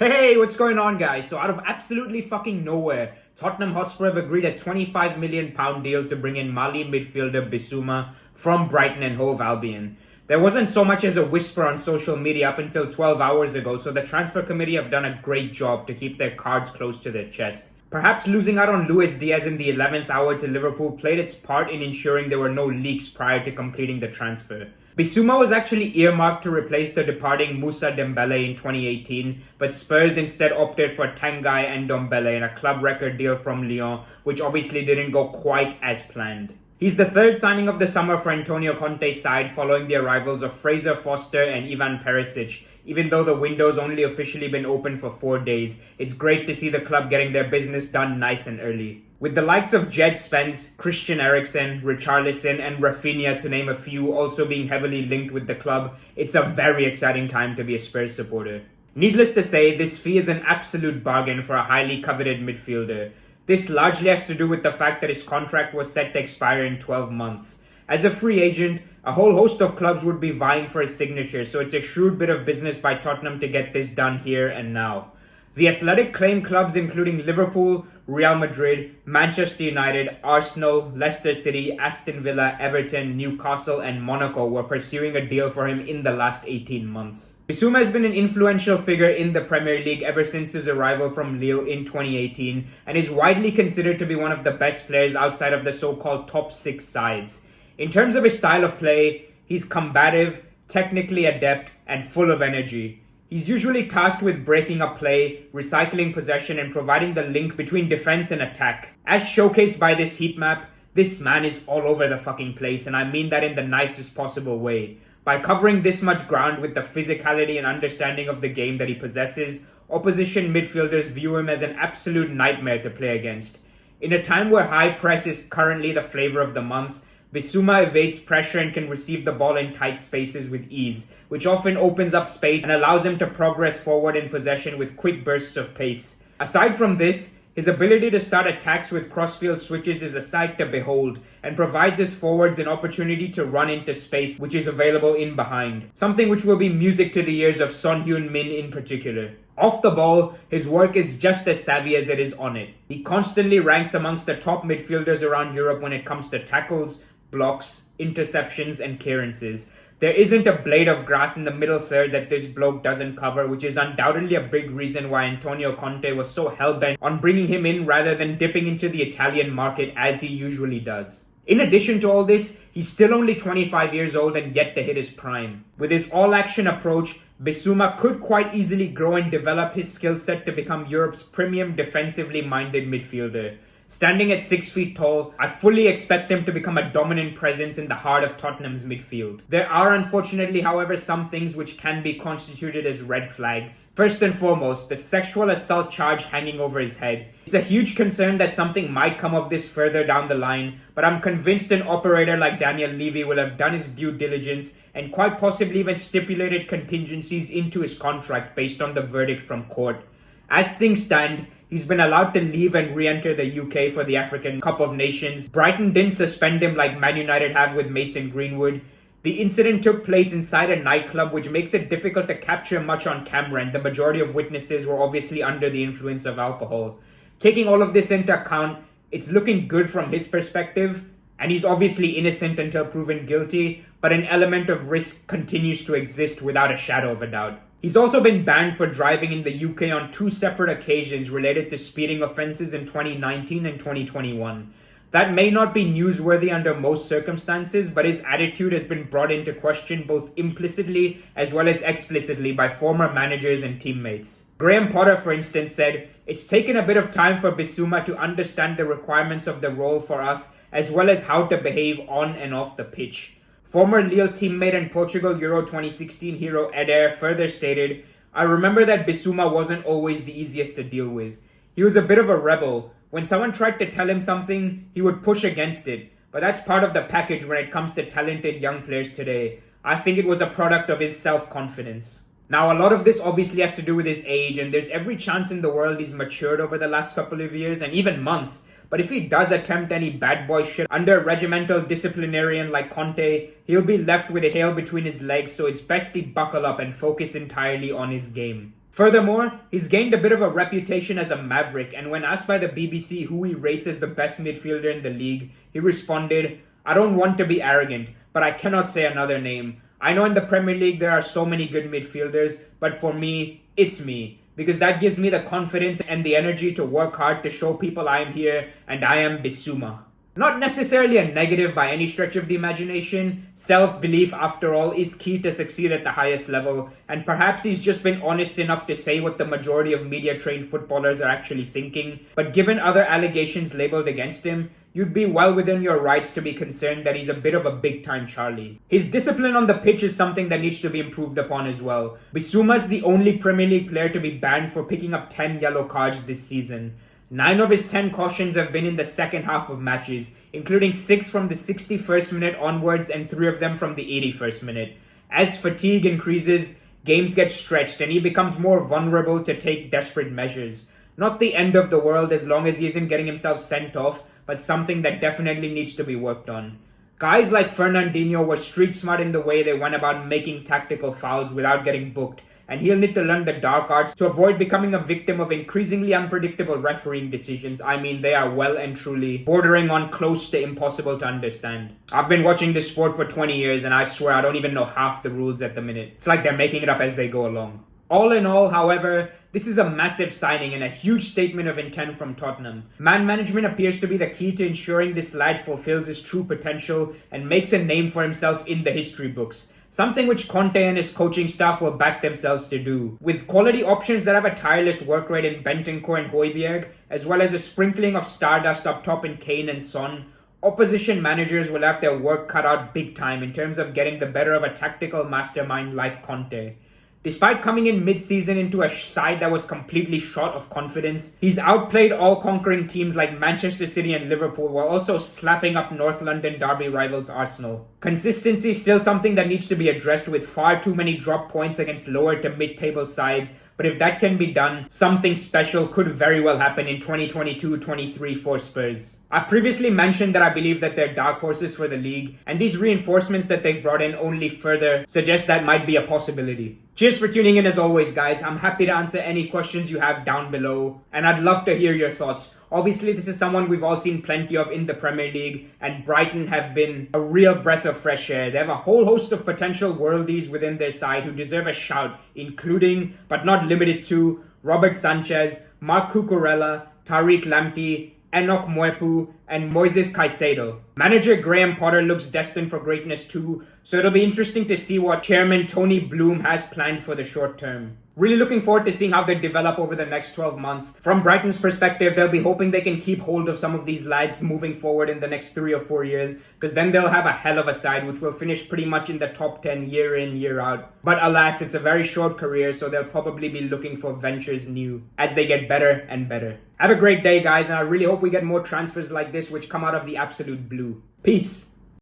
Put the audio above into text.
Hey, what's going on, guys? So out of absolutely fucking nowhere, Tottenham Hotspur have agreed a £25 million deal to bring in Mali midfielder Bissouma from Brighton and Hove Albion. There wasn't so much as a whisper on social media up until 12 hours ago, so the transfer committee have done a great job to keep their cards close to their chest. Perhaps losing out on Luis Diaz in the 11th hour to Liverpool played its part in ensuring there were no leaks prior to completing the transfer. Bissouma was actually earmarked to replace the departing Moussa Dembele in 2018, but Spurs instead opted for Tanguy and Ndombele in a club record deal from Lyon, which obviously didn't go quite as planned. He's the third signing of the summer for Antonio Conte's side following the arrivals of Fraser Foster and Ivan Perisic. Even though the window's only officially been open for 4 days, it's great to see the club getting their business done nice and early. With the likes of Jed Spence, Christian Eriksen, Richarlison and Rafinha to name a few also being heavily linked with the club, it's a very exciting time to be a Spurs supporter. Needless to say, this fee is an absolute bargain for a highly coveted midfielder. This largely has to do with the fact that his contract was set to expire in 12 months. As a free agent, a whole host of clubs would be vying for his signature, so it's a shrewd bit of business by Tottenham to get this done here and now. The Athletic claimed clubs including Liverpool, Real Madrid, Manchester United, Arsenal, Leicester City, Aston Villa, Everton, Newcastle and Monaco were pursuing a deal for him in the last 18 months. Bissouma has been an influential figure in the Premier League ever since his arrival from Lille in 2018 and is widely considered to be one of the best players outside of the so-called top 6 sides. In terms of his style of play, he's combative, technically adept and full of energy. He's usually tasked with breaking up play, recycling possession and providing the link between defense and attack. As showcased by this heat map, this man is all over the fucking place, and I mean that in the nicest possible way. By covering this much ground with the physicality and understanding of the game that he possesses, opposition midfielders view him as an absolute nightmare to play against. In a time where high press is currently the flavor of the month, Bissouma evades pressure and can receive the ball in tight spaces with ease, which often opens up space and allows him to progress forward in possession with quick bursts of pace. Aside from this, his ability to start attacks with crossfield switches is a sight to behold and provides his forwards an opportunity to run into space which is available in behind, something which will be music to the ears of Son Heung-min in particular. Off the ball, his work is just as savvy as it is on it. He constantly ranks amongst the top midfielders around Europe when it comes to tackles, blocks, interceptions and clearances. There isn't a blade of grass in the middle third that this bloke doesn't cover, which is undoubtedly a big reason why Antonio Conte was so hell-bent on bringing him in rather than dipping into the Italian market as he usually does. In addition to all this, he's still only 25 years old and yet to hit his prime. With his all-action approach, Bissouma could quite easily grow and develop his skill set to become Europe's premium defensively minded midfielder. Standing at 6 feet tall, I fully expect him to become a dominant presence in the heart of Tottenham's midfield. There are unfortunately, however, some things which can be constituted as red flags. First and foremost, the sexual assault charge hanging over his head. It's a huge concern that something might come of this further down the line, but I'm convinced an operator like Daniel Levy will have done his due diligence and quite possibly even stipulated contingencies into his contract based on the verdict from court. As things stand, he's been allowed to leave and re-enter the UK for the African Cup of Nations. Brighton didn't suspend him like Man United have with Mason Greenwood. The incident took place inside a nightclub, which makes it difficult to capture much on camera, and the majority of witnesses were obviously under the influence of alcohol. Taking all of this into account, it's looking good from his perspective, and he's obviously innocent until proven guilty, but an element of risk continues to exist without a shadow of a doubt. He's also been banned for driving in the UK on 2 separate occasions related to speeding offences in 2019 and 2021. That may not be newsworthy under most circumstances, but his attitude has been brought into question both implicitly as well as explicitly by former managers and teammates. Graham Potter, for instance, said, "It's taken a bit of time for Bissouma to understand the requirements of the role for us, as well as how to behave on and off the pitch." Former Lille teammate and Portugal Euro 2016 hero Eder further stated, "I remember that Bissouma wasn't always the easiest to deal with. He was a bit of a rebel. When someone tried to tell him something, he would push against it. But that's part of the package when it comes to talented young players today. I think it was a product of his self-confidence." Now, a lot of this obviously has to do with his age, and there's every chance in the world he's matured over the last couple of years and even months. But if he does attempt any bad boy shit under a regimental disciplinarian like Conte, he'll be left with his tail between his legs, so it's best he buckle up and focus entirely on his game. Furthermore, he's gained a bit of a reputation as a maverick, and when asked by the BBC who he rates as the best midfielder in the league, he responded, "I don't want to be arrogant, but I cannot say another name. I know in the Premier League there are so many good midfielders, but for me, it's me. Because that gives me the confidence and the energy to work hard to show people I am here, and I am Bissouma." Not necessarily a negative by any stretch of the imagination. Self-belief, after all, is key to succeed at the highest level, and perhaps he's just been honest enough to say what the majority of media-trained footballers are actually thinking. But given other allegations labelled against him, you'd be well within your rights to be concerned that he's a bit of a big-time Charlie. His discipline on the pitch is something that needs to be improved upon as well. Bissouma's the only Premier League player to be banned for picking up 10 yellow cards this season. 9 of his 10 cautions have been in the second half of matches, including 6 from the 61st minute onwards and 3 of them from the 81st minute. As fatigue increases, games get stretched and he becomes more vulnerable to take desperate measures. Not the end of the world as long as he isn't getting himself sent off, but something that definitely needs to be worked on. Guys like Fernandinho were street smart in the way they went about making tactical fouls without getting booked, and he'll need to learn the dark arts to avoid becoming a victim of increasingly unpredictable refereeing decisions. I mean, they are well and truly bordering on close to impossible to understand. I've been watching this sport for 20 years and I swear I don't even know half the rules at the minute. It's like they're making it up as they go along. All in all, however, this is a massive signing and a huge statement of intent from Tottenham. Man management appears to be the key to ensuring this lad fulfills his true potential and makes a name for himself in the history books. Something which Conte and his coaching staff will back themselves to do. With quality options that have a tireless work rate in Bentancur and Højbjerg, as well as a sprinkling of stardust up top in Kane and Son, opposition managers will have their work cut out big time in terms of getting the better of a tactical mastermind like Conte. Despite coming in mid-season into a side that was completely short of confidence, he's outplayed all-conquering teams like Manchester City and Liverpool while also slapping up North London derby rivals Arsenal. Consistency is still something that needs to be addressed with far too many drop points against lower to mid-table sides, but if that can be done, something special could very well happen in 2022-23 for Spurs. I've previously mentioned that I believe that they're dark horses for the league, and these reinforcements that they've brought in only further suggest that might be a possibility. Cheers for tuning in as always, guys. I'm happy to answer any questions you have down below, and I'd love to hear your thoughts. Obviously, this is someone we've all seen plenty of in the Premier League, and Brighton have been a real breath of fresh air. They have a whole host of potential worldies within their side who deserve a shout, including, but not limited to, Robert Sanchez, Marc Cucurella, Tariq Lamptey, Enoch Mwepu, and Moises Caicedo. Manager Graham Potter looks destined for greatness too, so it'll be interesting to see what Chairman Tony Bloom has planned for the short term. Really looking forward to seeing how they develop over the next 12 months. From Brighton's perspective, they'll be hoping they can keep hold of some of these lads moving forward in the next 3 or 4 years, because then they'll have a hell of a side which will finish pretty much in the top 10 year in, year out. But alas, it's a very short career, so they'll probably be looking for ventures new as they get better and better. Have a great day, guys, and I really hope we get more transfers like this which come out of the absolute blue. Peace.